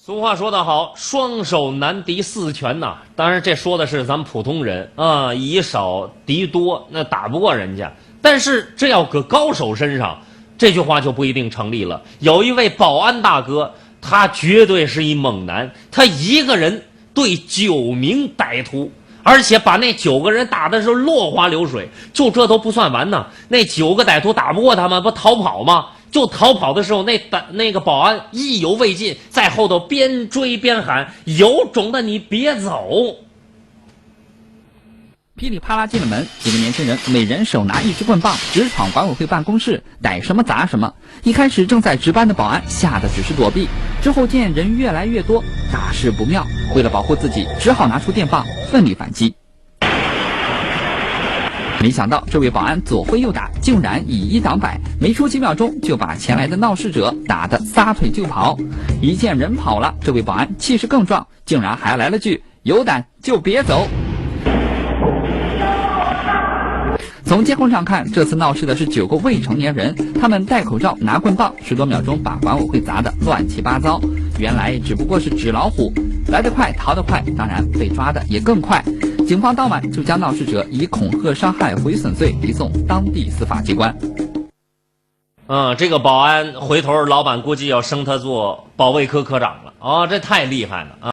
俗话说得好，双手难敌四拳呐。当然，这说的是咱普通人啊，以少敌多，那打不过人家。但是这要搁高手身上，这句话就不一定成立了。有一位保安大哥，他绝对是一猛男，他一个人对9名歹徒，而且把那9个人打的是落花流水。就这都不算完呢，那9个歹徒打不过他们，不逃跑吗？就逃跑的时候，那个保安意犹未尽，在后头边追边喊：“有种的你别走！”噼里啪啦进了门，几个年轻人每人手拿一支棍棒，直闯管委会办公室，逮什么砸什么。一开始正在值班的保安吓得只是躲避，之后见人越来越多，大事不妙，为了保护自己，只好拿出电棒奋力反击。没想到这位保安左挥右打，竟然以一挡百，没出几秒钟就把前来的闹事者打得撒腿就跑。一见人跑了，这位保安气势更壮，竟然还来了句：“有胆就别走。”从监控上看，这次闹事的是9个未成年人，他们戴口罩拿棍棒，10多秒钟把管委会砸得乱七八糟。原来只不过是纸老虎，来得快逃得快，当然被抓的也更快。警方当晚就将闹事者以恐吓伤害毁损罪移送当地司法机关。这个保安回头老板估计要升他做保卫科科长了啊，这太厉害了啊！